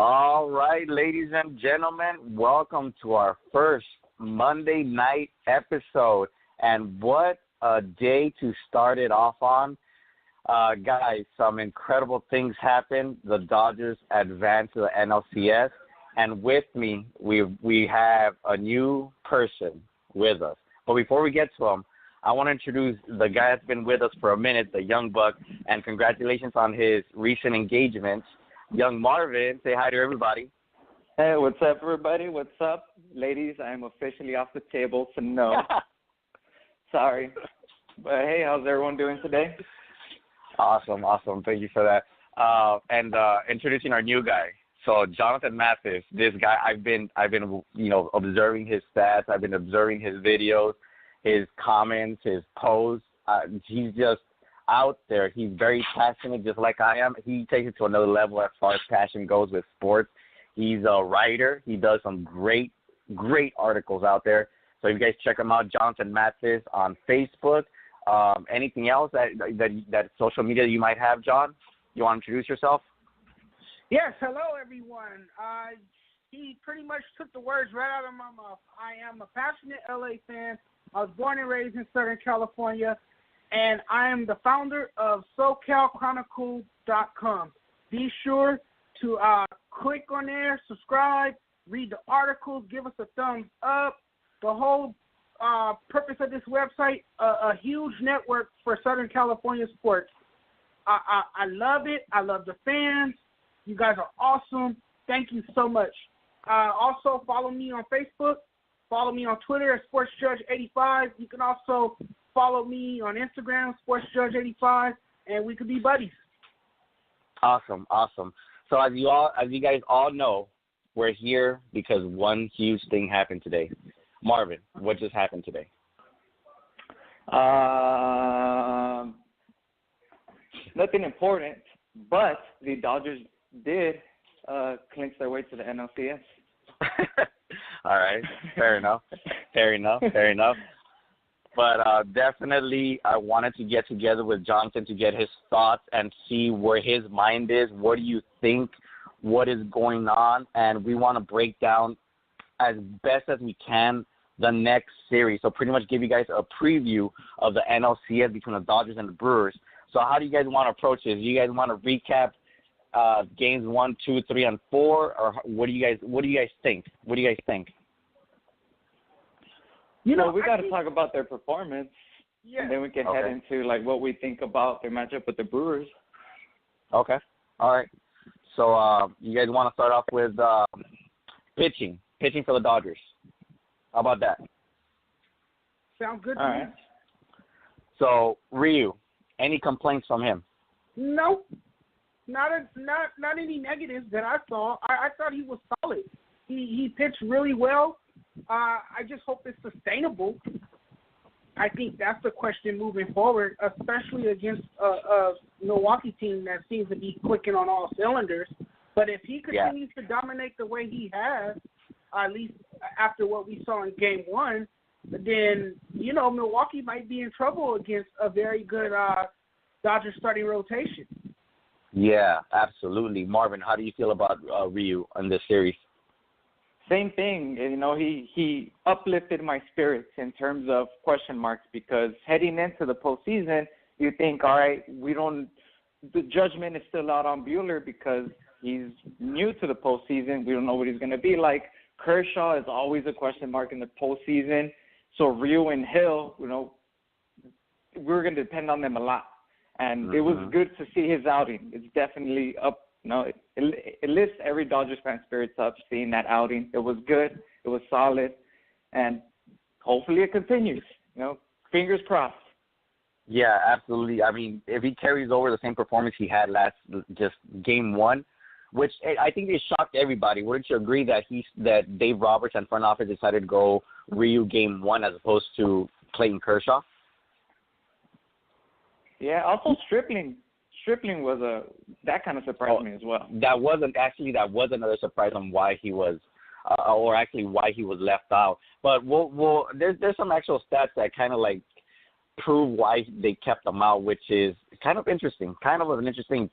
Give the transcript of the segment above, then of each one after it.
All right, ladies and gentlemen, welcome to our first Monday night episode. And what a day to start it off on. Guys, some incredible things happened. The Dodgers advanced to the NLCS. And with me, we have a new person with us. But before we get to him, I want to introduce the guy that's been with us for a minute, the young buck, and congratulations on his recent engagements. Young Marvin, say hi to everybody. Hey, what's up, everybody? What's up? Ladies, I'm officially off the table, so no. Sorry. But, hey, how's everyone doing today? Awesome. Thank you for that. And introducing our new guy. So, Jonathan Mathis, this guy, I've been observing his stats. I've been observing his videos, his comments, his posts. He's just out there. He's very passionate, just like I am. He takes it to another level as far as passion goes with sports. He's a writer. He does some great articles out there. So you guys check him out, Jonathan Mathis, on Facebook. Anything else that social media you might have, John? You want to introduce yourself? Yes, hello, everyone. He pretty much took the words right out of my mouth. I am a passionate LA fan. I was born and raised in Southern California, and I am the founder of SoCalChronicle.com. Be sure to click on there, subscribe, read the articles, give us a thumbs up. The whole purpose of this website, a huge network for Southern California sports. I love it. I love the fans. You guys are awesome. Thank you so much. Also, follow me on Facebook. Follow me on Twitter at SportsJudge85. You can also follow me on Instagram, SportsJudge85, and we could be buddies. Awesome. So as you guys all know, we're here because one huge thing happened today. Marvin, what just happened today? Nothing important, but the Dodgers did clinch their way to the NLCS. All right, fair enough. But definitely I wanted to get together with Jonathan to get his thoughts and see where his mind is. What do you think? What is going on? And we want to break down as best as we can the next series. So pretty much give you guys a preview of the NLCS between the Dodgers and the Brewers. So how do you guys want to approach this? Do you guys want to recap games 1, 2, 3, and 4, or what do you guys think? What do you guys think? We got to talk about their performance, and then we can head into like what we think about their matchup with the Brewers. Okay. All right. So you guys want to start off with pitching for the Dodgers. How about that? Sounds good to All me. right. So Ryu, any complaints from him? No, not any negatives that I saw. I thought he was solid. He pitched really well. I just hope it's sustainable. I think that's the question moving forward, especially against a Milwaukee team that seems to be clicking on all cylinders. But if he continues to dominate the way he has, at least after what we saw in Game 1, then, Milwaukee might be in trouble against a very good Dodgers starting rotation. Yeah, absolutely. Marvin, how do you feel about Ryu in this series? Same thing. He uplifted my spirits in terms of question marks because heading into the postseason, you think, all right, the judgment is still out on Buehler because he's new to the postseason. We don't know what he's going to be like. Kershaw is always a question mark in the postseason. So Ryu and Hill, we're going to depend on them a lot. And it was good to see his outing. It's definitely up. It lifts every Dodgers fan spirits up seeing that outing. It was good. It was solid. And hopefully it continues. Fingers crossed. Yeah, absolutely. I mean, if he carries over the same performance he had just Game 1, which I think it shocked everybody. Wouldn't you agree that Dave Roberts and front office decided to go Ryu Game 1 as opposed to Clayton Kershaw? Yeah, also Stripling was that kind of surprised me as well. That was another surprise on why he was, why he was left out. But there's some actual stats that kind of like prove why they kept him out, which is kind of interesting.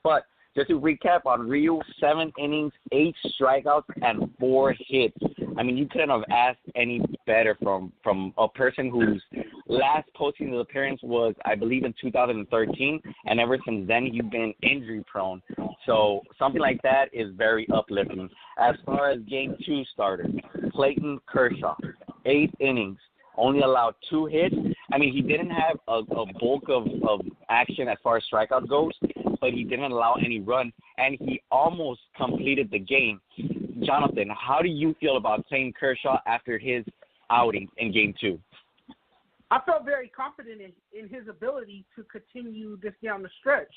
But Just to recap on Ryu, 7 innings, 8 strikeouts, and 4 hits. I mean, you couldn't have asked any better from a person whose last postseason appearance was, I believe, in 2013, and ever since then, you've been injury-prone. So something like that is very uplifting. As far as Game 2 starter, Clayton Kershaw, 8 innings, only allowed 2 hits. I mean, he didn't have a bulk of action as far as strikeout goes, but he didn't allow any run, and he almost completed the game. Jonathan, how do you feel about Clayton Kershaw after his outing in Game 2? I felt very confident in his ability to continue this down the stretch.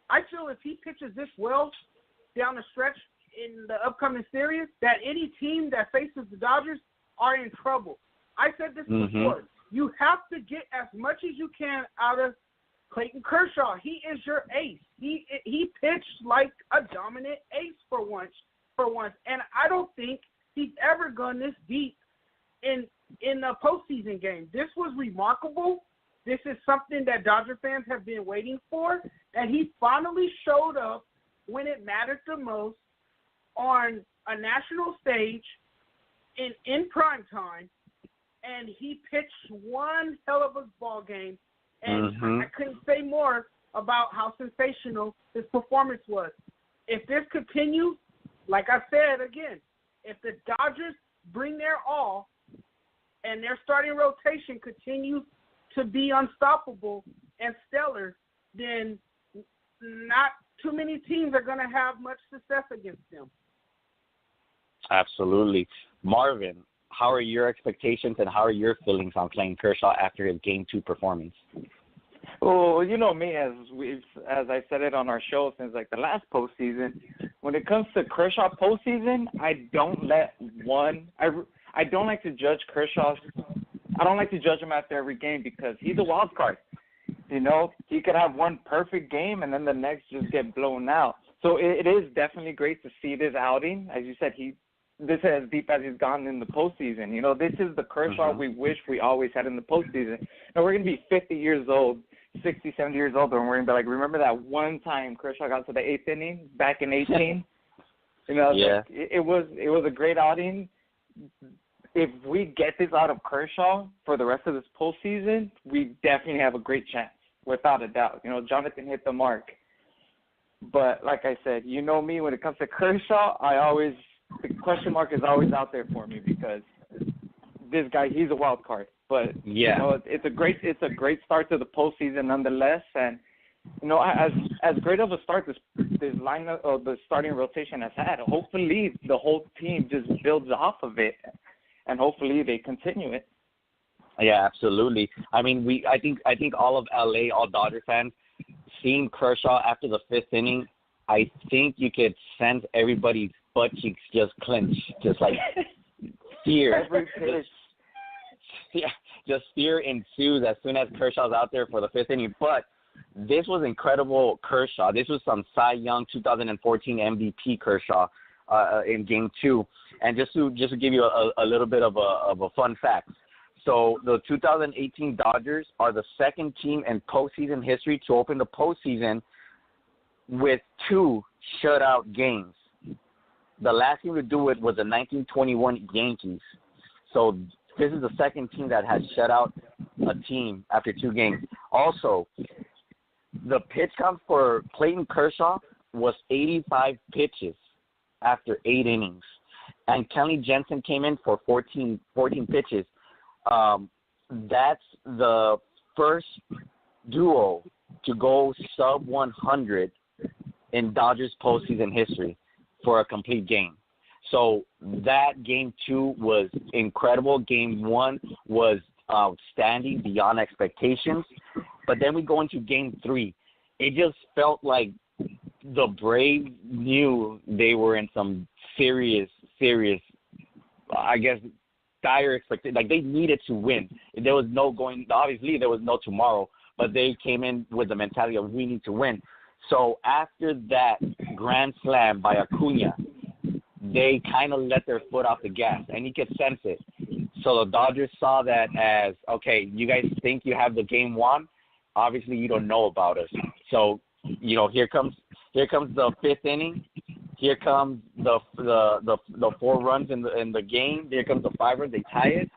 I feel if he pitches this well down the stretch in the upcoming series, that any team that faces the Dodgers are in trouble. I said this before. You have to get as much as you can out of Clayton Kershaw. He is your ace. He pitched like a dominant ace for once. And I don't think he's ever gone this deep in a postseason game. This was remarkable. This is something that Dodger fans have been waiting for, and he finally showed up when it mattered the most on a national stage in prime time, and he pitched one hell of a ball game, and I couldn't say more about how sensational his performance was. If this continues, like I said again, if the Dodgers bring their all and their starting rotation continues to be unstoppable and stellar, then not too many teams are going to have much success against them. Absolutely. Marvin, how are your expectations and how are your feelings on Clayton Kershaw after his Game 2 performance? Well, you know me, as I said it on our show since like the last postseason. When it comes to Kershaw postseason, I don't like to judge Kershaw. I don't like to judge him after every game because he's a wild card. You know, he could have one perfect game and then the next just get blown out. So it is definitely great to see this outing. As you said, this is as deep as he's gone in the postseason. You know, this is the Kershaw we wish we always had in the postseason. Now, we're going to be 50 years old, 60, 70 years old, and we're going to be like, remember that one time Kershaw got to the 8th inning back in 18? You know, yeah. It was a great outing. If we get this out of Kershaw for the rest of this postseason, we definitely have a great chance, without a doubt. You know, Jonathan hit the mark. But like I said, you know me, when it comes to Kershaw, the question mark is always out there for me because this guy, he's a wild card. But yeah, you know, it's a great start to the postseason nonetheless. And you know, as great of a start this lineup of the starting rotation has had, hopefully the whole team just builds off of it, and hopefully they continue it. Yeah, absolutely. I mean, I think all of LA, all Dodger fans, seeing Kershaw after the 5th inning, I think you could sense everybody's butt cheeks just clench, just like fear. Just fear ensues as soon as Kershaw's out there for the 5th inning. But this was incredible Kershaw. This was some Cy Young 2014 MVP Kershaw in Game 2. And just to give you a little bit of a fun fact. So the 2018 Dodgers are the second team in postseason history to open the postseason with 2 shutout games. The last team to do it was the 1921 Yankees. So this is the second team that has shut out a team after 2 games. Also, the pitch count for Clayton Kershaw was 85 pitches after 8 innings. And Kenley Jensen came in for 14 pitches. That's the first duo to go sub 100 in Dodgers postseason history for a complete game. So that Game 2 was incredible. Game 1 was outstanding, beyond expectations. But then we go into Game 3. It just felt like the Braves knew they were in some serious, I guess, dire expectation. Like, they needed to win. There was no going – obviously, there was no tomorrow, but they came in with the mentality of we need to win. So after that grand slam by Acuna, they kind of let their foot off the gas, and you could sense it. So the Dodgers saw that as, okay, you guys think you have the game won? Obviously, you don't know about us. So, you know, here comes Here comes the fifth inning. Here comes the 4 runs in the game. Here comes the 5 runs. They tie it.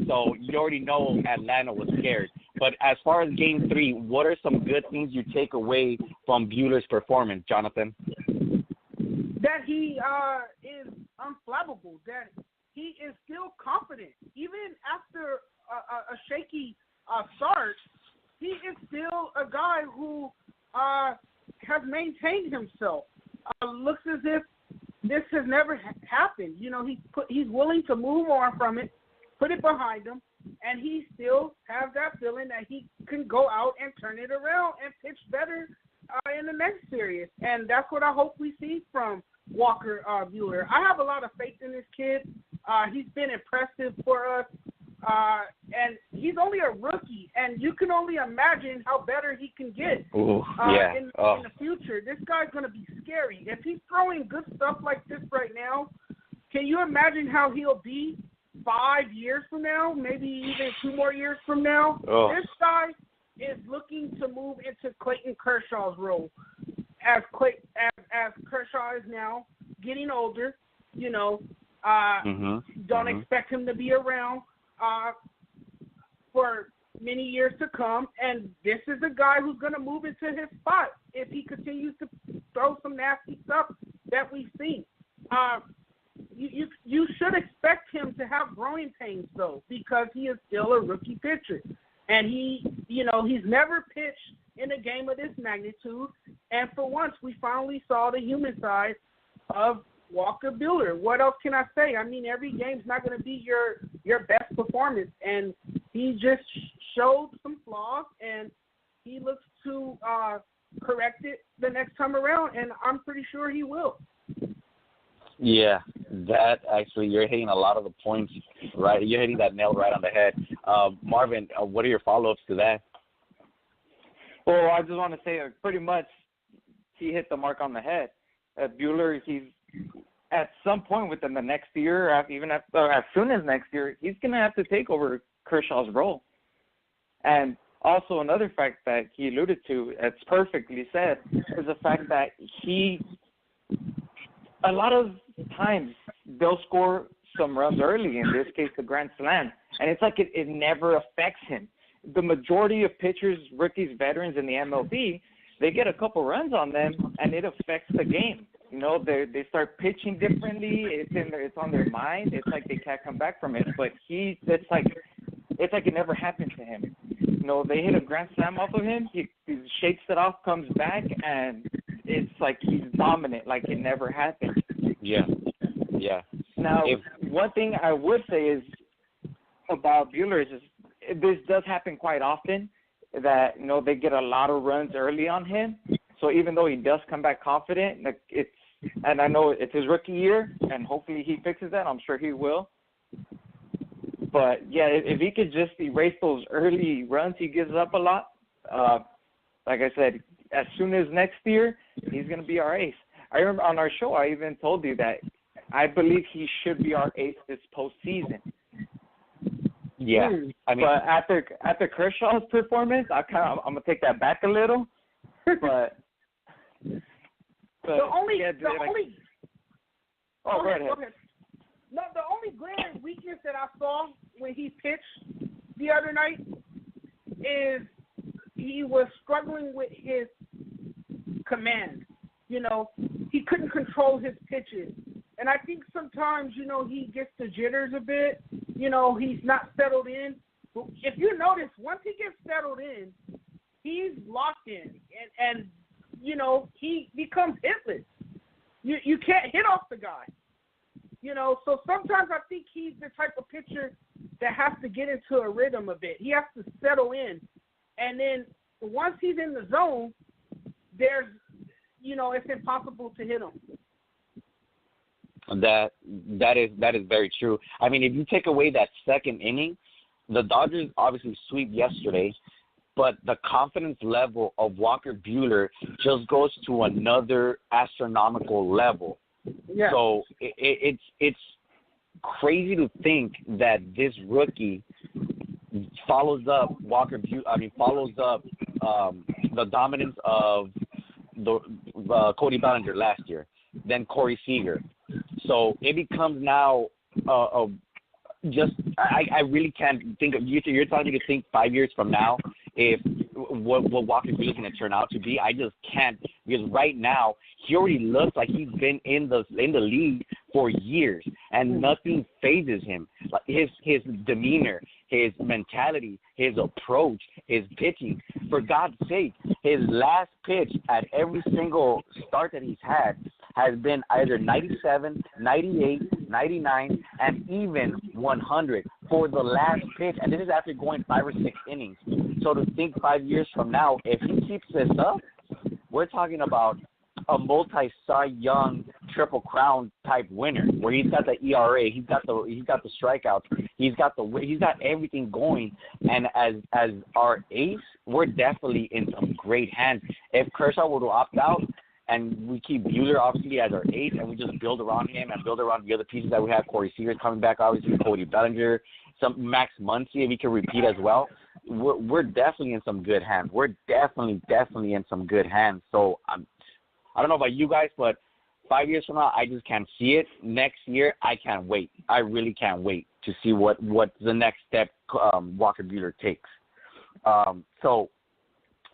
So you already know Atlanta was scared. But as far as Game 3, what are some good things you take away from Buehler's performance, Jonathan? That he is unflappable. That he is still confident, even after a shaky start. He is still a guy who has maintained himself. Looks as if this has never happened. You know, he's willing to move on from it, put it behind him, and he still has that feeling that he can go out and turn it around and pitch better in the next series. And that's what I hope we see from Walker Buehler. I have a lot of faith in this kid. He's been impressive for us. And he's only a rookie, and you can only imagine how better he can get in the future. This guy's going to be scary. If he's throwing good stuff like this right now, can you imagine how he'll be 5 years from now, maybe even 2 more years from now? This guy is looking to move into Clayton Kershaw's role. As Kershaw is now getting older, you know, don't expect him to be around for many years to come, and this is a guy who's going to move into his spot if he continues to throw some nasty stuff that we've seen. You should expect him to have growing pains, though, because he is still a rookie pitcher, and he's never pitched in a game of this magnitude, and for once we finally saw the human side of Walker Buehler. What else can I say? I mean, every game's not going to be your best performance, and he just showed some flaws, and he looks to correct it the next time around, and I'm pretty sure he will. Yeah, that actually, you're hitting a lot of the points, right? You're hitting that nail right on the head. Marvin, what are your follow-ups to that? Well, I just want to say pretty much he hit the mark on the head. Buehler, he's at some point within the next year, even as soon as next year, he's going to have to take over Kershaw's role. And also another fact that he alluded to, it's perfectly said, is the fact that a lot of times they'll score some runs early, in this case the grand slam, and it's like it never affects him. The majority of pitchers, rookies, veterans in the MLB, they get a couple runs on them, and it affects the game. You know, they start pitching differently. It's on their mind. It's like they can't come back from it. But it's like it never happened to him. You know, they hit a grand slam off of him. He shakes it off, comes back, and it's like he's dominant, like it never happened. Yeah. Now, one thing I would say is about Buehler is this does happen quite often, that, you know, they get a lot of runs early on him. So even though he does come back confident, and I know it's his rookie year, and hopefully he fixes that. I'm sure he will. But, yeah, if he could just erase those early runs he gives up a lot, like I said, as soon as next year, he's going to be our ace. I remember on our show I even told you that I believe he should be our ace this postseason. Yeah. I mean, but after Kershaw's performance, I'm going to take that back a little. But the only go ahead. No, the only glaring weakness that I saw when he pitched the other night is he was struggling with his command. You know, he couldn't control his pitches. And I think sometimes, you know, he gets the jitters a bit. You know, he's not settled in. But if you notice, once he gets settled in, he's locked in. And you know, he becomes hitless. You can't hit off the guy. You know, so sometimes I think he's the type of pitcher that has to get into a rhythm a bit. He has to settle in. And then once he's in the zone, it's impossible to hit him. That is very true. I mean, if you take away that second inning, the Dodgers obviously sweep yesterday, but the confidence level of Walker Buehler just goes to another astronomical level. Yeah. So it's crazy to think that this rookie follows up the dominance of Cody Bellinger last year, then Corey Seager. So it becomes now I really can't think of you. You're telling me to think 5 years from now if what Walker Buehler's going to turn out to be. I just can't, because right now he already looks like he's been in the league for years and nothing phases him. Like his demeanor, his mentality, his approach, his pitching. For God's sake, his last pitch at every single start that he's had has been either 97, 98, 99, and even 100 for the last pitch. And this is after going 5 or 6 innings. So to think 5 years from now, if he keeps this up, we're talking about a multi-Cy Young Triple Crown type winner, where he's got the ERA, he's got the strikeouts, he's got everything going. And as our ace, we're definitely in some great hands. If Kershaw were to opt out, and we keep Buehler obviously as our ace, and we just build around him and build around the other pieces that we have. Corey Seager coming back, obviously, Cody Bellinger, some Max Muncy, if he can repeat as well. We're definitely in some good hands. We're definitely in some good hands. So I don't know about you guys, but 5 years from now, I just can't see it. Next year, I can't wait. I really can't wait to see what the next step Walker Buehler takes. So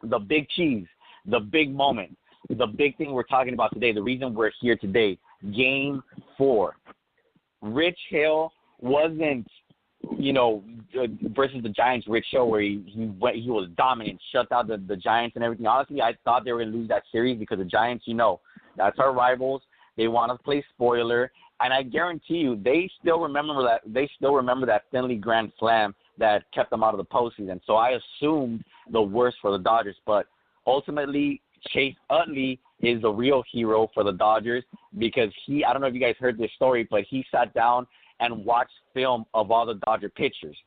the big cheese, the big moment, the big thing we're talking about today, the reason we're here today, Game 4. Rich Hill wasn't, versus the Giants, Rich Hill, where he was dominant, shut out the Giants and everything. Honestly, I thought they were going to lose that series because the Giants, that's our rivals. They want to play spoiler, and I guarantee you, they still remember that Finley Grand Slam that kept them out of the postseason. So I assumed the worst for the Dodgers, but ultimately, Chase Utley is the real hero for the Dodgers because I don't know if you guys heard this story, but he sat down and watched film of all the Dodger pitchers,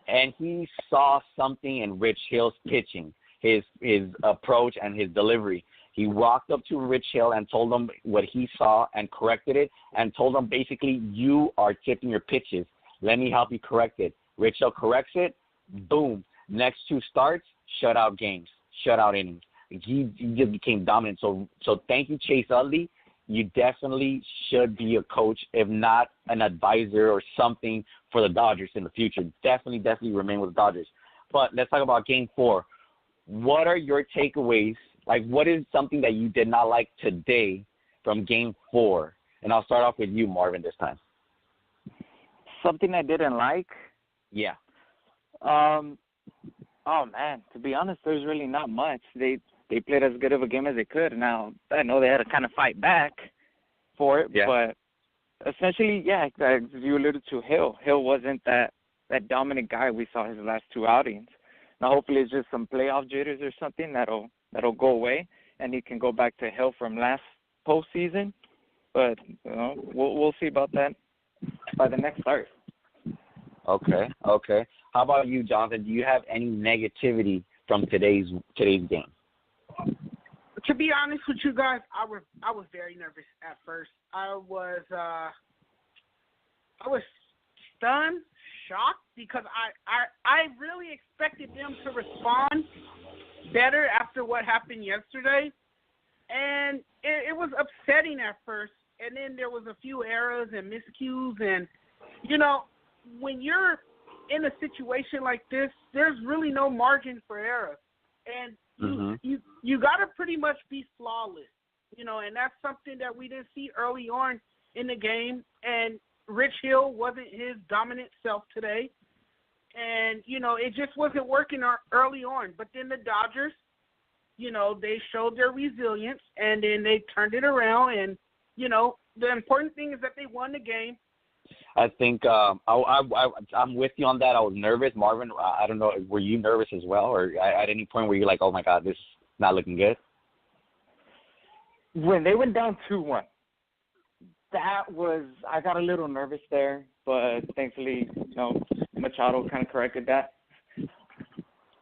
and he saw something in Rich Hill's pitching, his approach and his delivery. He walked up to Rich Hill and told him what he saw and corrected it, and told him basically, you are tipping your pitches. Let me help you correct it. Rich Hill corrects it. Boom. Next 2 starts, shutout games, shutout innings. He just became dominant. So thank you, Chase Utley. You definitely should be a coach, if not an advisor or something for the Dodgers in the future. Definitely remain with the Dodgers. But let's talk about Game 4. What are your takeaways? Like, what is something that you did not like today from Game 4? And I'll start off with you, Marvin, this time. Something I didn't like? Yeah. Oh, man, to be honest, there's really not much. They played as good of a game as they could. Now, I know they had to kind of fight back for it, but essentially, as you alluded to, Hill wasn't that dominant guy we saw his last 2 outings. Now, hopefully it's just some playoff jitters or something that'll go away, and he can go back to Hill from last postseason. But we'll see about that by the next start. Okay. How about you, Jonathan? Do you have any negativity from today's game? To be honest with you guys, I was very nervous at first. I was stunned, shocked, because I really expected them to respond better after what happened yesterday, and it was upsetting at first. And then there was a few errors and miscues, and when you're in a situation like this, there's really no margin for error, and you got to pretty much be flawless, and that's something that we didn't see early on in the game. And Rich Hill wasn't his dominant self today, and it just wasn't working early on. But then the Dodgers, they showed their resilience, and then they turned it around, and the important thing is that they won the game. I think I'm with you on that. I was nervous. Marvin, I don't know, were you nervous as well? Or at any point were you like, oh, my God, this is not looking good? When they went down 2-1, I got a little nervous there, but thankfully, Machado kind of corrected that.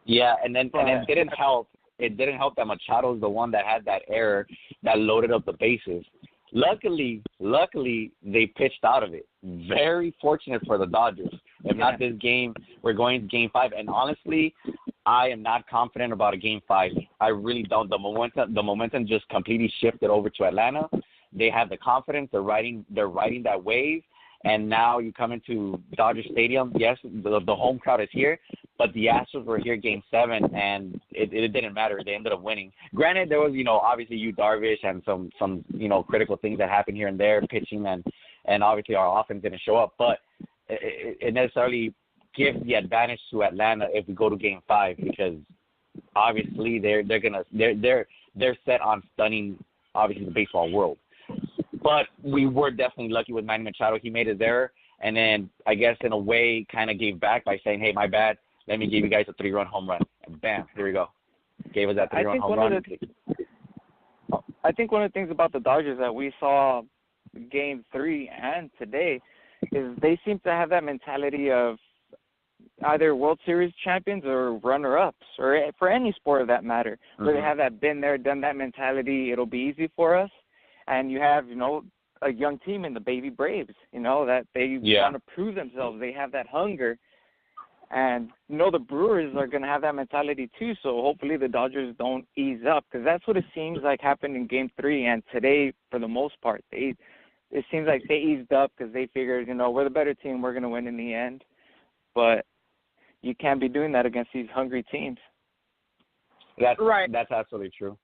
Yeah, and then it didn't help. It didn't help that Machado's the one that had that error that loaded up the bases. Luckily, they pitched out of it. Very fortunate for the Dodgers. If not this game, we're going to Game 5. And honestly, I am not confident about a Game 5. I really don't. The momentum just completely shifted over to Atlanta. They have the confidence. They're riding that wave. And now you come into Dodger Stadium. Yes, the home crowd is here, but the Astros were here Game 7, and it didn't matter. They ended up winning. Granted, there was, obviously Yu Darvish and some critical things that happened here and there, pitching, and obviously our offense didn't show up. But it necessarily gives the advantage to Atlanta if we go to Game 5, because obviously they're set on stunning, obviously, the baseball world. But we were definitely lucky with Manny Machado. He made his error, and then I guess in a way kind of gave back by saying, hey, my bad. Let me give you guys a 3-run home run. And bam, here we go. Gave us that 3-run home run. I think one of the things about the Dodgers that we saw Game 3 and today is they seem to have that mentality of either World Series champions or runner-ups, or for any sport of that matter, where they have that been there, done that mentality, it'll be easy for us. And you have, a young team in the baby Braves, that they want to prove themselves. They have that hunger. And, the Brewers are going to have that mentality too, so hopefully the Dodgers don't ease up, because that's what it seems like happened in Game 3. And today, for the most part, it seems like they eased up because they figured, we're the better team, we're going to win in the end. But you can't be doing that against these hungry teams. That's right. That's absolutely true.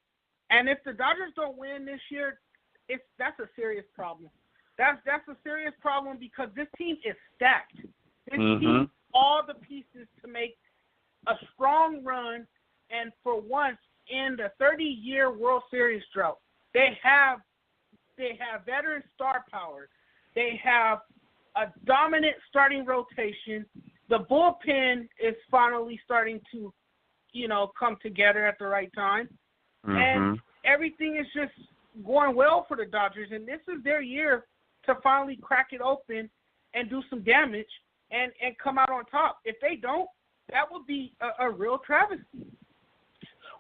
And if the Dodgers don't win this year, that's a serious problem. That's a serious problem because this team is stacked. This team has all the pieces to make a strong run, and for once in the 30-year World Series drought, they have veteran star power. They have a dominant starting rotation. The bullpen is finally starting to, come together at the right time. And everything is just going well for the Dodgers, and this is their year to finally crack it open and do some damage and come out on top. If they don't, that would be a real travesty.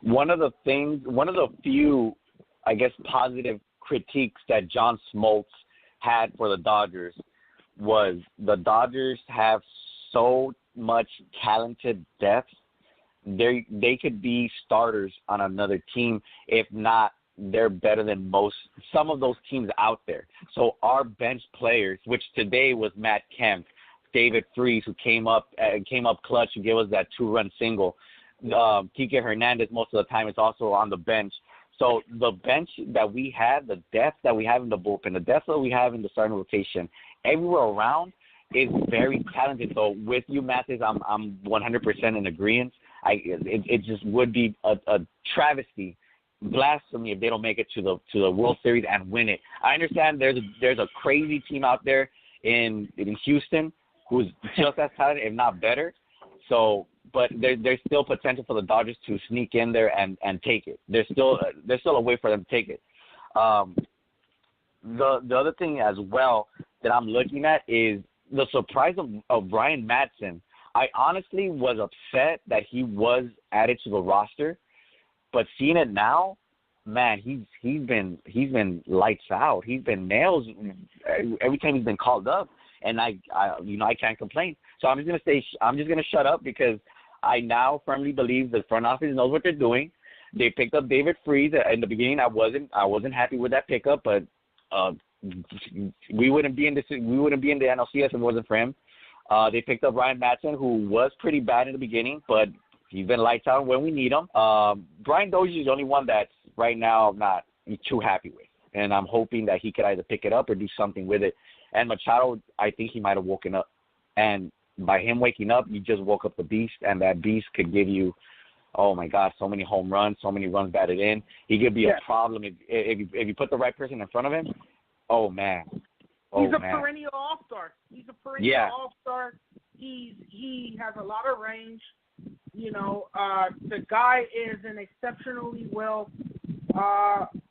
One of the few, I guess, positive critiques that John Smoltz had for the Dodgers was the Dodgers have so much talented depth. They could be starters on another team. If not, they're better than some of those teams out there. So our bench players, which today was Matt Kemp, David Freese, who came up clutch to give us that 2-run single. Kike Hernandez, most of the time, is also on the bench. So the bench that we have, the depth that we have in the bullpen, the depth that we have in the starting rotation, everywhere around is very talented. So with you, Mathis, I'm 100% in agreement. It just would be a travesty, blasphemy, if they don't make it to the World Series and win it. I understand there's a crazy team out there in Houston who's just as talented, if not better. So, but there's still potential for the Dodgers to sneak in there and take it. There's still a way for them to take it. The other thing as well that I'm looking at is the surprise of Ryan Madsen. I honestly was upset that he was added to the roster, but seeing it now, man, he's been lights out. He's been nails every time he's been called up, and I can't complain. So I'm just gonna shut up because I now firmly believe the front office knows what they're doing. They picked up David Freese in the beginning. I wasn't happy with that pickup, but we wouldn't be in the NLCS if it wasn't for him. They picked up Ryan Madsen, who was pretty bad in the beginning, but he's been lights out when we need him. Brian Dozier is the only one that's right now I'm not too happy with, and I'm hoping that he could either pick it up or do something with it. And Machado, I think he might have woken up, and by him waking up, you just woke up the beast, and that beast could give you, oh my God, so many home runs, so many runs batted in. He could be a problem if you put the right person in front of him. Oh man. He's a perennial all-star. All-star. He has a lot of range. The guy is an exceptionally well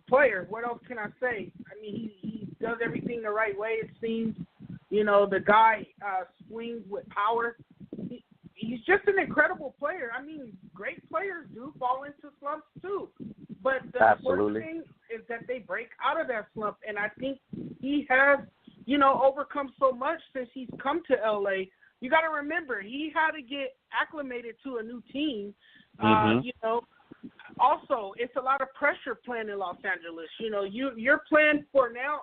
player. What else can I say? I mean, he does everything the right way, it seems. The guy swings with power. He's just an incredible player. I mean, great players do fall into slumps too. But the important thing is that they break out of that slump. And I think he has, overcome so much since he's come to L.A. you got to remember he had to get acclimated to a new team. Mm-hmm. You know, also it's a lot of pressure playing in Los Angeles. You know, you're playing for now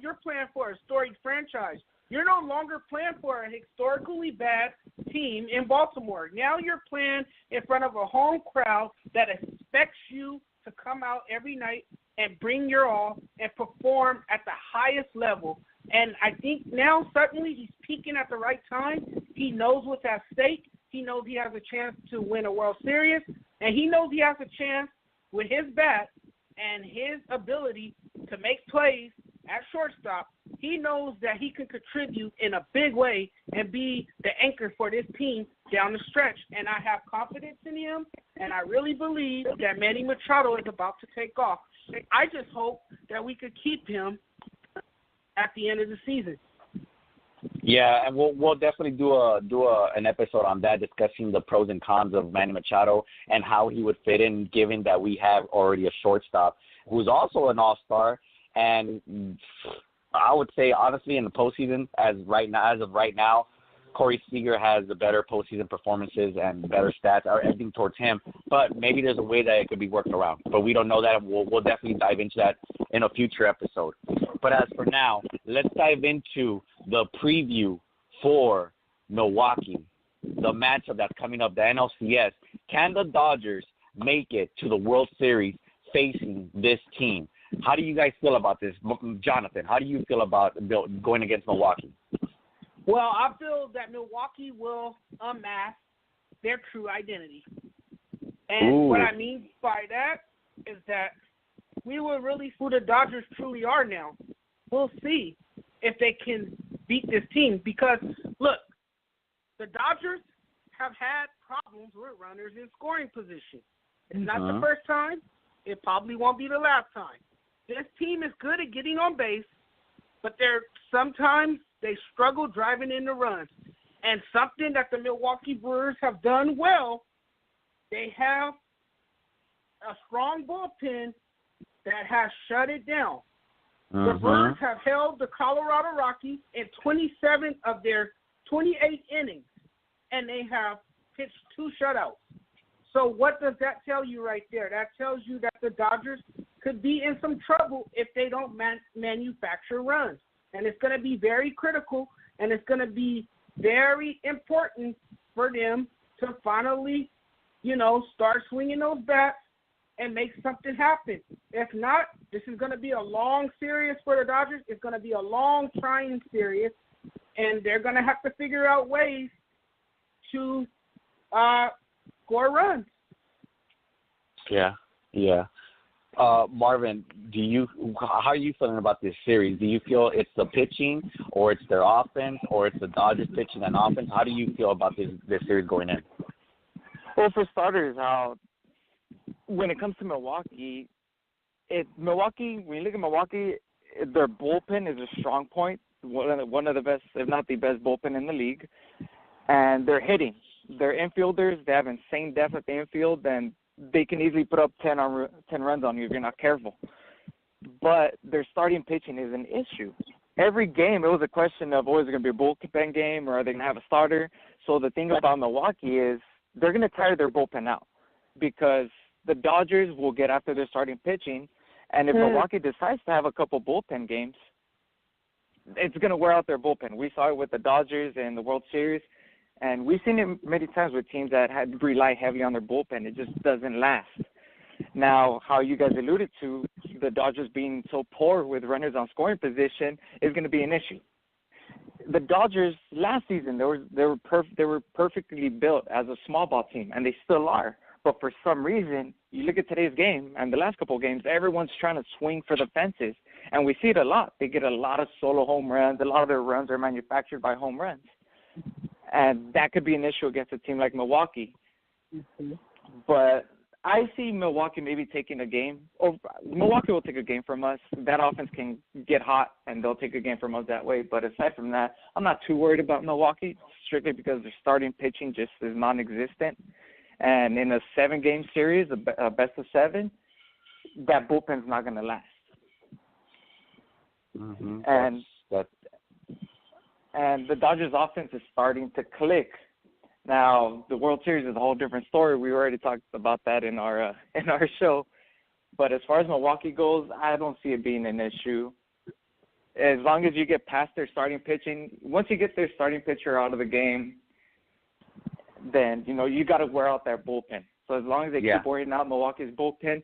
you're playing for a storied franchise. You're no longer playing for a historically bad team in Baltimore. Now you're playing in front of a home crowd that expects you to come out every night and bring your all and perform at the highest level. And I think now suddenly he's peaking at the right time. He knows what's at stake. He knows he has a chance to win a World Series. And he knows he has a chance with his bat and his ability to make plays at shortstop. He knows that he can contribute in a big way and be the anchor for this team down the stretch. And I have confidence in him, and I really believe that Manny Machado is about to take off. I just hope that we could keep him at the end of the season. Yeah, and we'll definitely do an episode on that, discussing the pros and cons of Manny Machado and how he would fit in, given that we have already a shortstop who's also an all-star. And I would say, honestly, in the postseason, as of right now, Corey Seager has the better postseason performances and better stats, or everything towards him. But maybe there's a way that it could be worked around. But we don't know that, and we'll definitely dive into that in a future episode. But as for now, let's dive into the preview for Milwaukee, the matchup that's coming up, the NLCS. Can the Dodgers make it to the World Series facing this team? How do you guys feel about this? Jonathan, how do you feel about going against Milwaukee? Well, I feel that Milwaukee will unmask their true identity. And what I mean by that is that we will really who the Dodgers truly are now. We'll see if they can beat this team because, look, the Dodgers have had problems with runners in scoring position. It's not the first time. It probably won't be the last time. This team is good at getting on base, but sometimes they struggle driving in the runs. And something that the Milwaukee Brewers have done well, they have a strong bullpen that has shut it down. The Brewers have held the Colorado Rockies in 27 of their 28 innings, and they have pitched 2 shutouts. So what does that tell you right there? That tells you that the Dodgers could be in some trouble if they don't manufacture runs. And it's going to be very critical, and it's going to be very important for them to finally, start swinging those bats and make something happen. If not, this is going to be a long series for the Dodgers. It's going to be a long, trying series, and they're going to have to figure out ways to score runs. Yeah. Marvin, how are you feeling about this series? Do you feel it's the pitching, or it's their offense, or it's the Dodgers pitching and offense? How do you feel about this series going in? Well, for starters, when it comes to Milwaukee, when you look at Milwaukee, their bullpen is a strong point, one of the best, if not the best bullpen in the league, and they're hitting. Their infielders, they have insane depth at the infield, and they can easily put up 10 runs on you if you're not careful. But their starting pitching is an issue. Every game, it was a question of, is it going to be a bullpen game, or are they going to have a starter? So the thing about Milwaukee is they're going to tire their bullpen out because the Dodgers will get after their starting pitching, and if Milwaukee decides to have a couple bullpen games, it's going to wear out their bullpen. We saw it with the Dodgers in the World Series. And we've seen it many times with teams that had rely heavily on their bullpen. It just doesn't last. Now, how you guys alluded to, the Dodgers being so poor with runners on scoring position is going to be an issue. The Dodgers last season, they were perfectly built as a small ball team, and they still are. But for some reason, you look at today's game and the last couple of games, everyone's trying to swing for the fences, and we see it a lot. They get a lot of solo home runs. A lot of their runs are manufactured by home runs. And that could be an issue against a team like Milwaukee. But I see Milwaukee maybe taking a game. Or Milwaukee will take a game from us. That offense can get hot, and they'll take a game from us that way. But aside from that, I'm not too worried about Milwaukee, strictly because their starting pitching just is non-existent. And in a 7-game series, a best of 7, that bullpen's not going to last. And and the Dodgers offense is starting to click. Now, the World Series is a whole different story. We already talked about that in our show. But as far as Milwaukee goes, I don't see it being an issue. As long as you get past their starting pitching, once you get their starting pitcher out of the game, then, you got to wear out their bullpen. So as long as they keep wearing out Milwaukee's bullpen,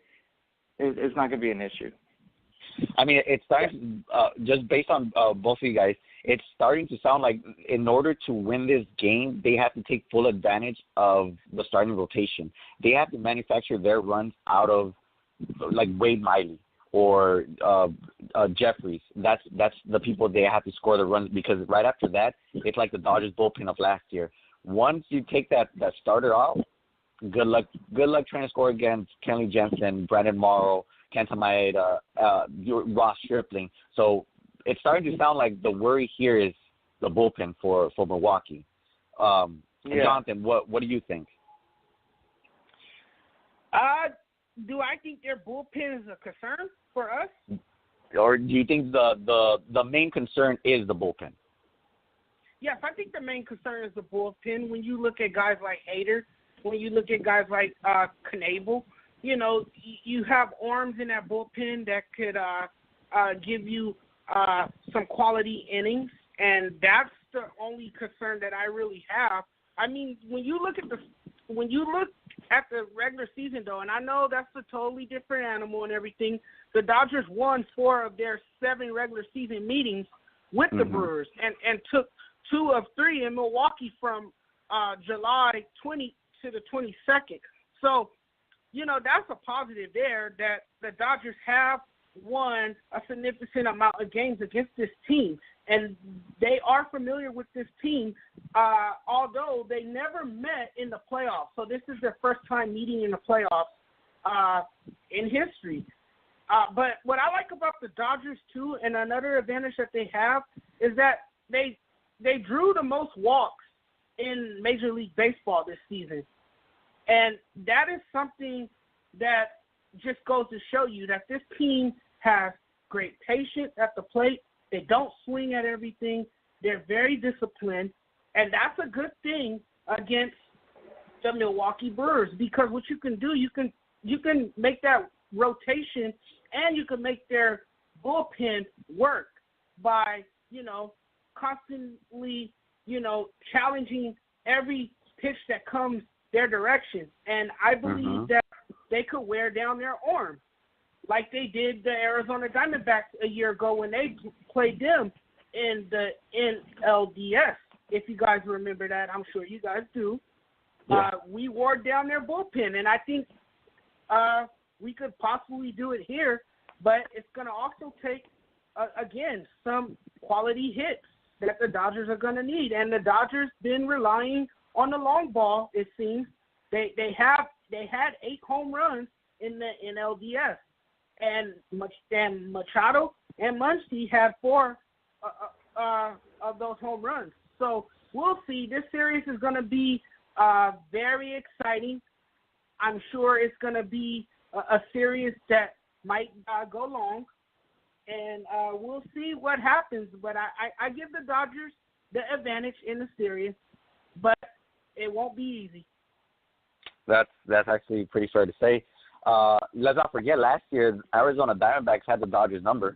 it's not going to be an issue. I mean, it's starting, just based on both of you guys, it's starting to sound like in order to win this game, they have to take full advantage of the starting rotation. They have to manufacture their runs out of, like, Wade Miley or Jeffries. That's the people they have to score the runs, because right after that, it's like the Dodgers bullpen of last year. Once you take that starter out, good luck trying to score against Kenley Jensen, Brandon Morrow, Kenta Maeda, Ross Stripling. So it's starting to sound like the worry here is the bullpen for Milwaukee. Jonathan, what do you think? Do I think their bullpen is a concern for us? Or do you think the main concern is the bullpen? Yes, I think the main concern is the bullpen. When you look at guys like Hader, when you look at guys like Knable, you have arms in that bullpen that could give you some quality innings, and that's the only concern that I really have. I mean, when you look at the regular season, though, and I know that's a totally different animal and everything, the Dodgers won 4 of their 7 regular season meetings with the Brewers and took 2 of 3 in Milwaukee from July 20 to the 22nd. So, that's a positive there that the Dodgers have won a significant amount of games against this team. And they are familiar with this team, although they never met in the playoffs. So this is their first time meeting in the playoffs in history. But what I like about the Dodgers, too, and another advantage that they have, is that they drew the most walks in Major League Baseball this season. And that is something that just goes to show you that this team has great patience at the plate. They don't swing at everything. They're very disciplined. And that's a good thing against the Milwaukee Brewers, because what you can do, you can make that rotation and you can make their bullpen work by, constantly, challenging every pitch that comes their direction. And I believe that they could wear down their arm like they did the Arizona Diamondbacks a year ago when they played them in the NLDS. If you guys remember that, I'm sure you guys do. Yeah. We wore down their bullpen, and I think we could possibly do it here, but it's going to also take, again, some quality hits that the Dodgers are going to need. And the Dodgers been relying on the long ball, it seems. They had 8 home runs in the NLDS. And Machado and Muncy had 4 of those home runs. So we'll see. This series is going to be very exciting. I'm sure it's going to be a series that might go long. And we'll see what happens. But I give the Dodgers the advantage in the series, but it won't be easy. That's actually pretty fair to say. Let's not forget, last year Arizona Diamondbacks had the Dodgers number,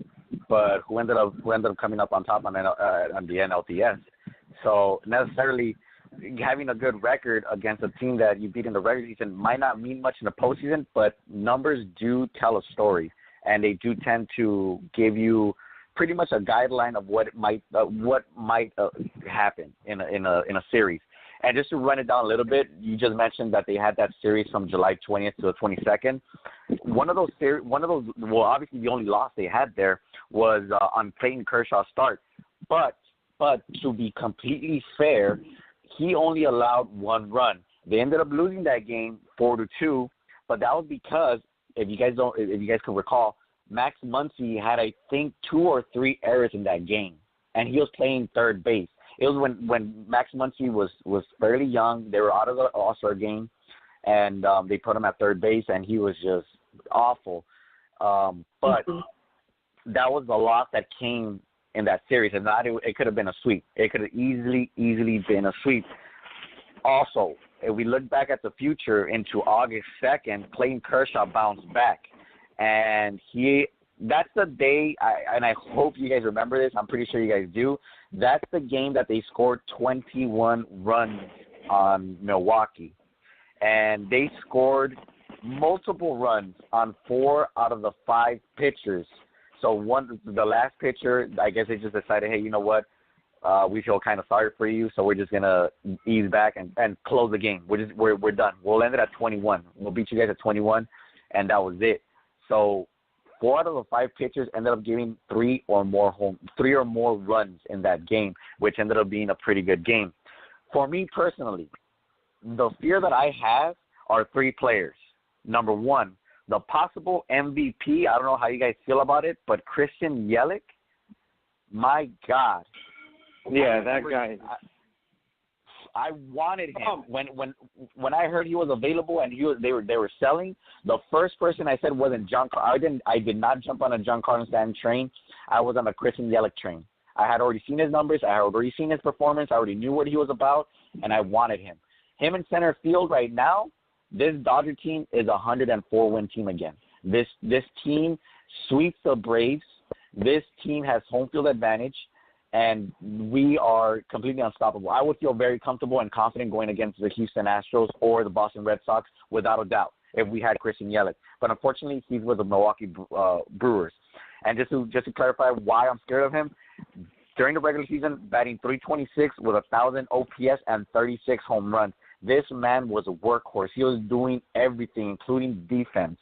but who ended up coming up on top on the NLDS. So necessarily having a good record against a team that you beat in the regular season might not mean much in the postseason, but numbers do tell a story, and they do tend to give you pretty much a guideline of what might happen in a series. And just to run it down a little bit, you just mentioned that they had that series from July 20th to the 22nd. One of those, well, obviously the only loss they had there was on Clayton Kershaw's start. But to be completely fair, he only allowed 1 run. They ended up losing that game 4-2, but that was because, if you guys can recall, Max Muncy had, I think, 2 or 3 errors in that game, and he was playing third base. It was when Max Muncy was fairly young. They were out of the All-Star game, and they put him at third base, and he was just awful. But that was the loss that came in that series. If not, it could have been a sweep. It could have easily been a sweep. Also, if we look back at the future into August 2nd, Clayton Kershaw bounced back. And that's the day, and I hope you guys remember this. I'm pretty sure you guys do. That's the game that they scored 21 runs on Milwaukee. And they scored multiple runs on 4 out of the 5 pitchers. So the last pitcher, I guess they just decided, hey, you know what? We feel kind of sorry for you, so we're just gonna ease back and close the game. We're done. We'll end it at 21. We'll beat you guys at 21, and that was it. So 4 out of the 5 pitchers ended up giving 3 or more runs in that game, which ended up being a pretty good game. For me personally, the fear that I have are 3 players. Number 1, the possible MVP. I don't know how you guys feel about it, but Christian Yelich, my God. Yeah, that guy. I wanted him when I heard he was available and they were selling. The first person I said wasn't John. I did not jump on a John Carlos Stanton train. I was on a Christian Yelich train. I had already seen his numbers. I had already seen his performance. I already knew what he was about, and I wanted him. Him in center field right now. This Dodger team is a 104-win team again. This team sweeps the Braves. This team has home field advantage. And we are completely unstoppable. I would feel very comfortable and confident going against the Houston Astros or the Boston Red Sox without a doubt if we had Christian Yelich. But unfortunately, he's with the Milwaukee Brewers. And just to clarify why I'm scared of him, during the regular season, batting .326 with 1,000 OPS and 36 home runs. This man was a workhorse. He was doing everything, including defense.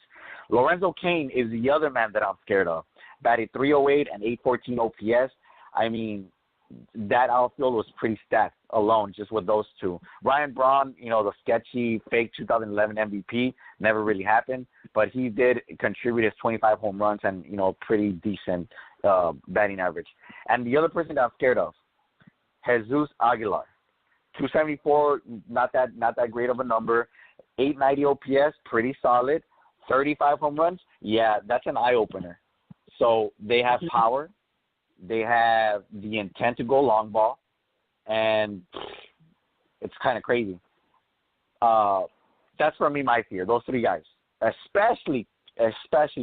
Lorenzo Cain is the other man that I'm scared of. Batting .308 and 814 OPS. I mean, that outfield was pretty stacked alone just with those 2. Ryan Braun, the sketchy fake 2011 MVP, never really happened, but he did contribute his 25 home runs and, pretty decent batting average. And the other person that I'm scared of, Jesus Aguilar. 274, not that great of a number. 890 OPS, pretty solid. 35 home runs, yeah, that's an eye-opener. So they have power. They have the intent to go long ball, and it's kind of crazy. That's for me my fear. Those 3 guys, especially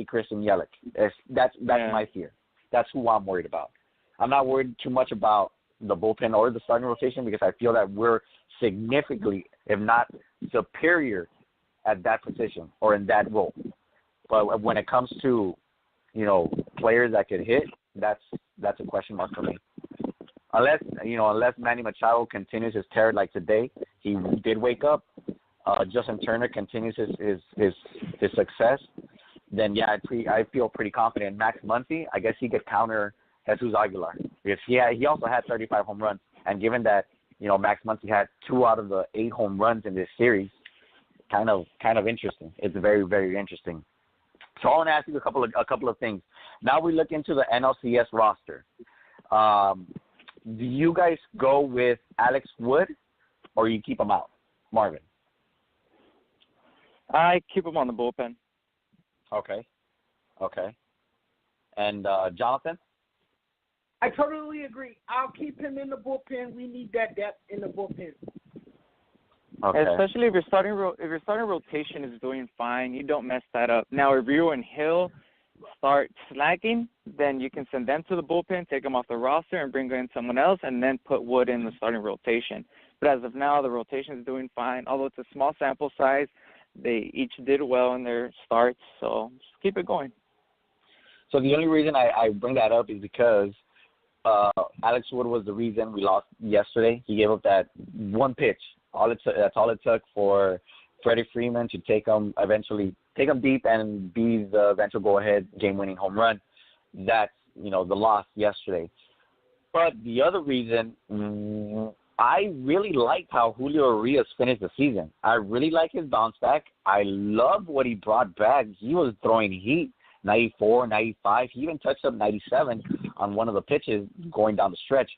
Christian Yelich. That's my fear. That's who I'm worried about. I'm not worried too much about the bullpen or the starting rotation because I feel that we're significantly, if not superior, at that position or in that role. But when it comes to players that could hit, that's a question mark for me. Unless Manny Machado continues his tear like today, he did wake up. Justin Turner continues his success. Then yeah, I feel pretty confident. Max Muncy, I guess he could counter Jesus Aguilar because he also had 35 home runs. And given that Max Muncy had 2 out of the 8 home runs in this series, kind of interesting. It's very, very interesting. So I want to ask you a couple of things. Now we look into the NLCS roster. Do you guys go with Alex Wood, or you keep him out, Marvin? I keep him on the bullpen. Okay. And Jonathan? I totally agree. I'll keep him in the bullpen. We need that depth in the bullpen. Okay. Especially if your starting rotation is doing fine, you don't mess that up. Now, if you and Hill start slacking, then you can send them to the bullpen, take them off the roster, and bring in someone else, and then put Wood in the starting rotation. But as of now, the rotation is doing fine. Although it's a small sample size, they each did well in their starts, so just keep it going. So the only reason I bring that up is because Alex Wood was the reason we lost yesterday. He gave up that one pitch. That's all it took for Freddie Freeman to take him deep and be the eventual go-ahead game-winning home run. That's, the loss yesterday. But the other reason, I really liked how Julio Urias finished the season. I really like his bounce back. I love what he brought back. He was throwing heat, 94, 95. He even touched up 97 on one of the pitches going down the stretch.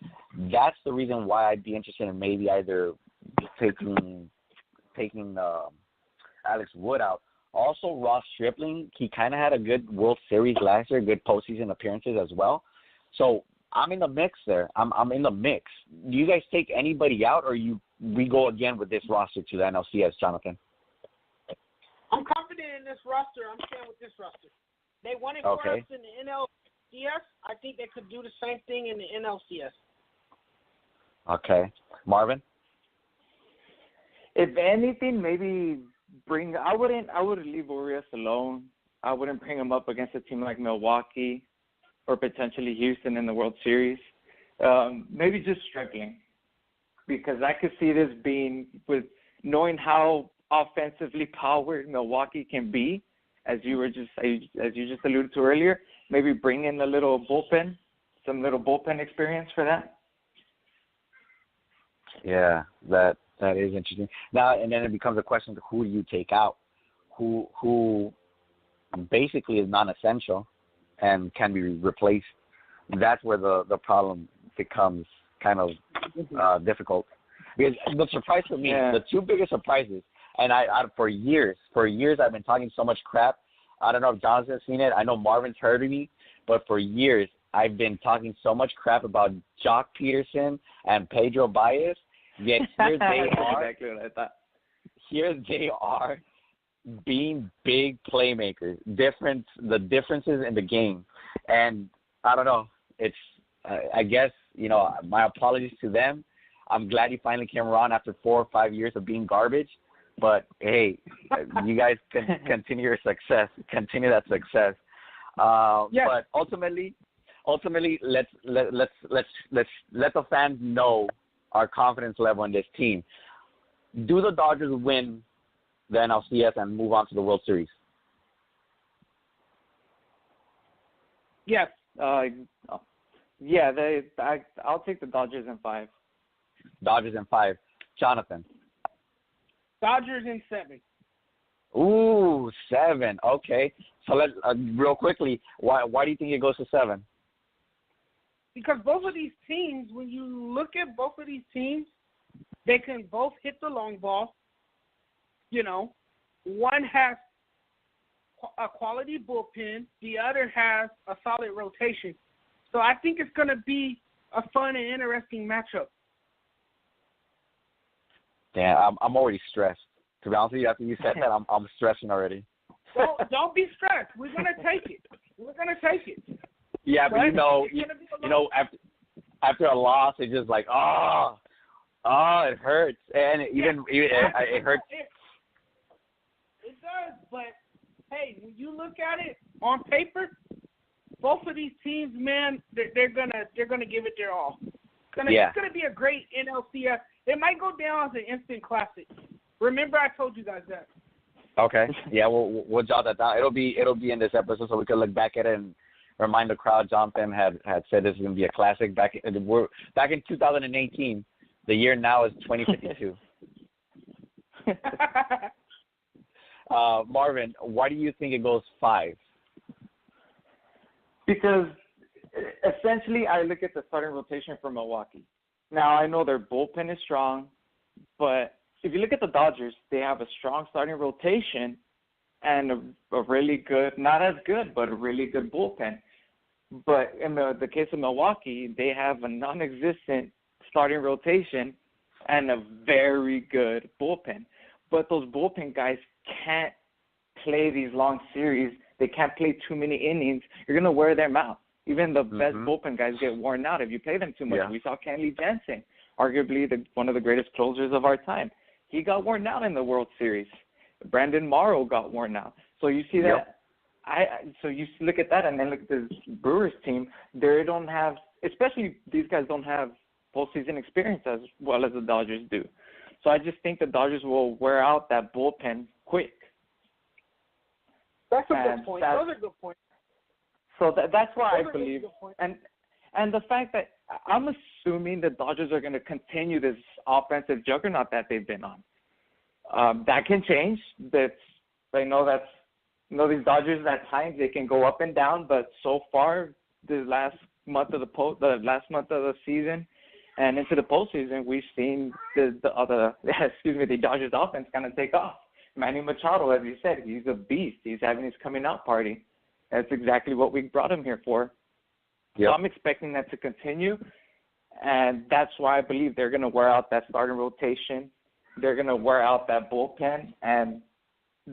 That's the reason why I'd be interested in maybe either taking Alex Wood out. Also, Ross Stripling, he kind of had a good World Series last year, good postseason appearances as well. So I'm in the mix there. I'm in the mix. Do you guys take anybody out, or we go again with this roster to the NLCS, Jonathan? I'm confident in this roster. I'm staying with this roster. They won it for us in the NLCS. I think they could do the same thing in the NLCS. Okay. Marvin? If anything, maybe I wouldn't leave Urias alone. I wouldn't bring him up against a team like Milwaukee or potentially Houston in the World Series. Maybe just struggling, because I could see this being, with knowing how offensively powered Milwaukee can be, as you just alluded to earlier, maybe bring in some little bullpen experience for that. Yeah, that is interesting. Now, and then it becomes a question of who do you take out, who basically is non-essential and can be replaced. That's where the problem becomes kind of difficult. Because the surprise for me, the two biggest surprises, and I for years I've been talking so much crap. I don't know if Jonathan's seen it. I know Marvin's heard of me, but for years I've been talking so much crap about Jock Peterson and Pedro Baez. Yet here they are. Exactly what I thought. Here they are, being big playmakers. The differences in the game, and I don't know. It's I guess my apologies to them. I'm glad he finally came around after 4 or 5 years of being garbage. But hey, you guys can continue your success. Continue that success. Yes. But ultimately, let's let the fans know our confidence level in this team. Do the Dodgers win the NLCS and move on to the World Series? Yes. Yeah, I'll take the Dodgers in 5. Dodgers in 5. Jonathan? Dodgers in 7. Ooh, 7. Okay. So let's real quickly. Why do you think it goes to 7? Because both of these teams, when you look at both of these teams, they can both hit the long ball. One has a quality bullpen. The other has a solid rotation. So I think it's going to be a fun and interesting matchup. Yeah, I'm already stressed. To be honest with you, after you said that, I'm stressing already. Don't be stressed. We're going to take it. Yeah, but after a loss, it's just like, it hurts, and it hurts. It does, but hey, when you look at it on paper, both of these teams, man, they're gonna give it their all. It's gonna be a great NLCS. It might go down as an instant classic. Remember, I told you guys that. Okay. Yeah, we'll jot that down. It'll be in this episode, so we can look back at it and remind the crowd. Jonathan had said this is going to be a classic back in 2018. The year now is 2052. Marvin, why do you think it goes 5? Because essentially I look at the starting rotation for Milwaukee. Now, I know their bullpen is strong, but if you look at the Dodgers, they have a strong starting rotation and a really good, not as good, but a really good bullpen. But in the case of Milwaukee, they have a non-existent starting rotation and a very good bullpen. But those bullpen guys can't play these long series. They can't play too many innings. You're going to wear them out. Even the best bullpen guys get worn out if you play them too much. Yeah. We saw Kenley Jansen, arguably one of the greatest closers of our time. He got worn out in the World Series. Brandon Morrow got worn out. So you see that. So you look at that and then look at this Brewers team. They don't have, especially these guys don't have postseason experience as well as the Dodgers do. So I just think the Dodgers will wear out that bullpen quick. That's a good point. Those are good points. So that's why I believe. And the fact that I'm assuming the Dodgers are going to continue this offensive juggernaut that they've been on. That can change. These Dodgers at times they can go up and down, but so far the last month of the season and into the postseason, we've seen the Dodgers offense kind of take off. Manny Machado, as you said, he's a beast. He's having his coming out party. That's exactly what we brought him here for. Yep. So I'm expecting that to continue, and that's why I believe they're going to wear out that starting rotation. They're going to wear out that bullpen, and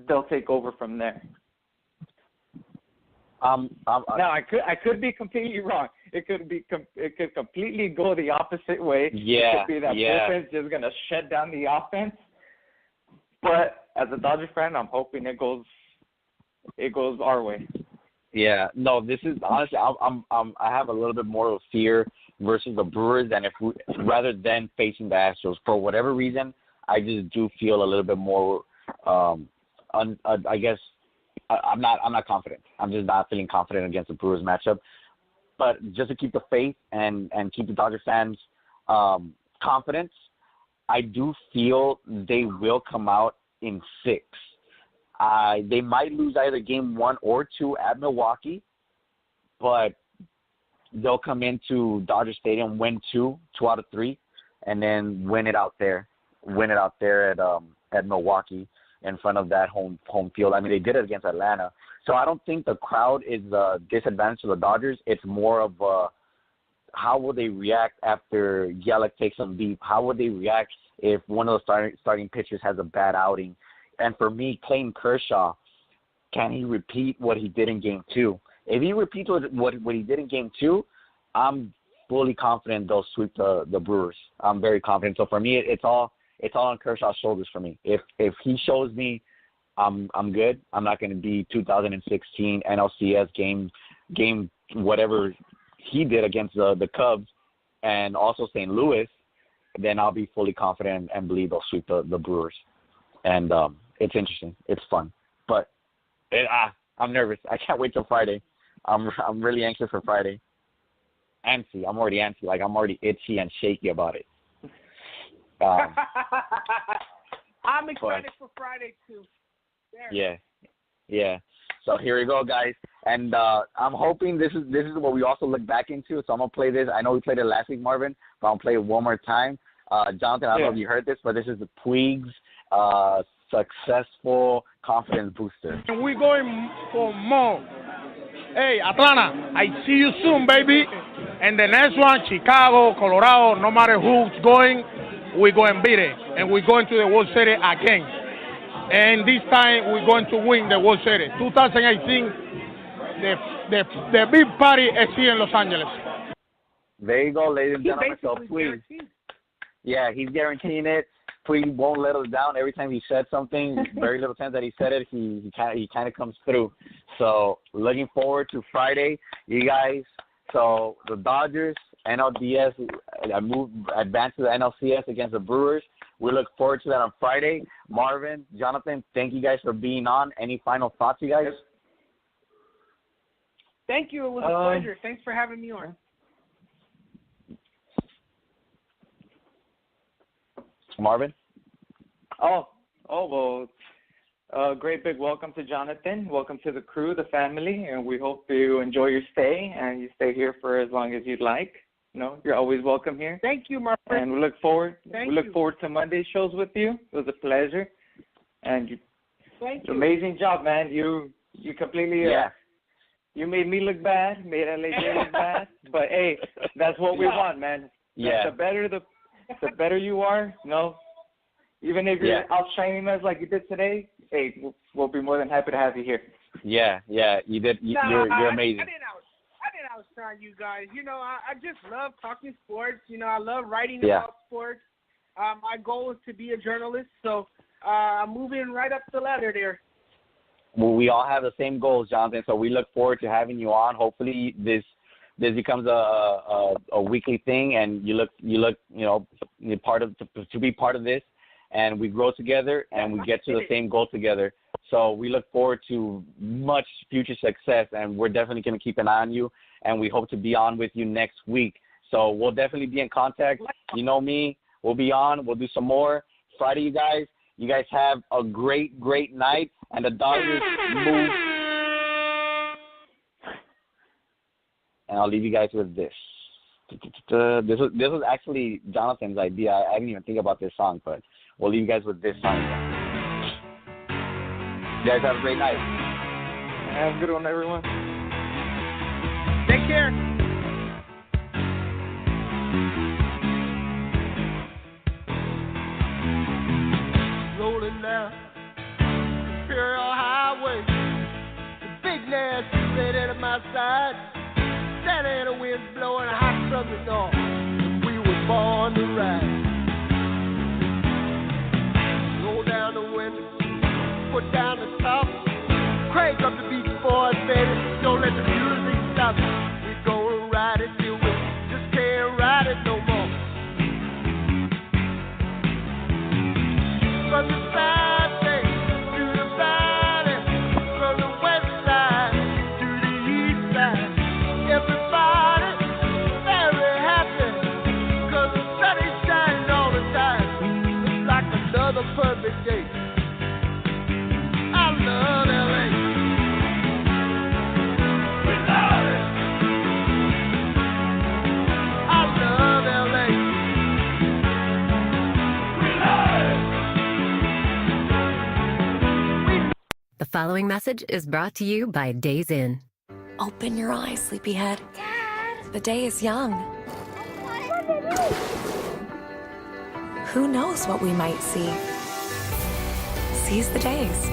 they'll take over from there. Now I could be completely wrong. It could completely go the opposite way. Yeah, it could be that bullpen's just gonna shut down the offense. But as a Dodger fan, I'm hoping it goes our way. Yeah, no, this is honestly, I have a little bit more of fear versus the Brewers rather than facing the Astros. For whatever reason, I just do feel a little bit more. I guess I'm not confident. I'm just not feeling confident against the Brewers matchup. But just to keep the faith and keep the Dodger fans confident, I do feel they will come out in 6. They might lose either game 1 or 2 at Milwaukee, but they'll come into Dodger Stadium, win 2 out of 3, and then win it out there at Milwaukee in front of that home field. I mean, they did it against Atlanta. So I don't think the crowd is a disadvantage to the Dodgers. It's more of how will they react after Yelich takes them deep? How would they react if one of the starting pitchers has a bad outing? And for me, Clayton Kershaw, can he repeat what he did in Game 2? If he repeats what he did in Game 2, I'm fully confident they'll sweep the Brewers. I'm very confident. So for me, it's all on Kershaw's shoulders for me. If he shows me I'm good, I'm not going to be 2016 NLCS game whatever he did against the Cubs and also St. Louis, then I'll be fully confident and believe they'll sweep the Brewers. And it's interesting. It's fun. But I'm nervous. I can't wait till Friday. I'm really anxious for Friday. Antsy. I'm already antsy. Like, I'm already itchy and shaky about it. I'm excited for Friday too. There. Yeah. So here we go, guys, and I'm hoping this is what we also look back into. So I'm gonna play this. I know we played it last week, Marvin, but I'll play it one more time. Jonathan, I don't know if you heard this, but this is the Puig's successful confidence booster. And we're going for more. Hey, Atlanta, I see you soon, baby. And the next one, Chicago, Colorado, no matter who's going, we're going to beat it. And we're going to the World Series again. And this time, we're going to win the World Series. 2018, the big party is here in Los Angeles. There you go, ladies and gentlemen. So Puig, yeah, he's guaranteeing it. Puig won't let us down. Every time he said something, very little times that he said it, he kind of comes through. So looking forward to Friday, you guys. So the Dodgers, NLDS, advance to the NLCS against the Brewers. We look forward to that on Friday. Marvin, Jonathan, thank you guys for being on. Any final thoughts, you guys? Thank you. It was a pleasure. Thanks for having me on. Marvin? Well, great big welcome to Jonathan. Welcome to the crew, the family, and we hope you enjoy your stay and you stay here for as long as you'd like. You know, you're always welcome here. Thank you, my friend. And we look forward. Thank look forward to Monday shows with you. It was a pleasure, and you. Thank you. Amazing job, man. You completely. You made me look bad. Made LA look bad. But hey, that's what we want, man. Yeah. The better you are, you know. Even if you're outshining us like you did today, hey, we'll be more than happy to have you here. Yeah, you did. You're amazing. I didn't outshine you guys. You know, I just love talking sports. You know, I love writing about sports. My goal is to be a journalist, so I'm moving right up the ladder there. Well, we all have the same goals, Jonathan. So we look forward to having you on. Hopefully, this becomes a weekly thing, and you look, to be part of this. And we grow together, and we get to the same goal together. So we look forward to much future success, and we're definitely going to keep an eye on you, and we hope to be on with you next week. So we'll definitely be in contact. You know me. We'll be on. We'll do some more. Friday, you guys. You guys have a great, great night, and the Dodgers move. And I'll leave you guys with this. This was actually Jonathan's idea. I didn't even think about this song, but we'll leave you guys with this song. You guys have a great night. Have a good one, everyone. Take care. Rolling down Imperial Highway, the big nasty red at my side. Santa Ana winds blowing hot from the north. We were born to ride. Roll down the window, put down the top, crank up the Beach Boys, baby. Don't let the music stop. We gonna ride it till we just can't ride it no more. From the side bay to the valley, from the west side to the east side, everybody very happy, 'cause the sun is shining all the time. It's like another perfect day. I love LA. We love it. I love LA. We love it. The following message is brought to you by Days Inn. Open your eyes, sleepyhead. Dad. The day is young. Who knows what we might see? Seize the days.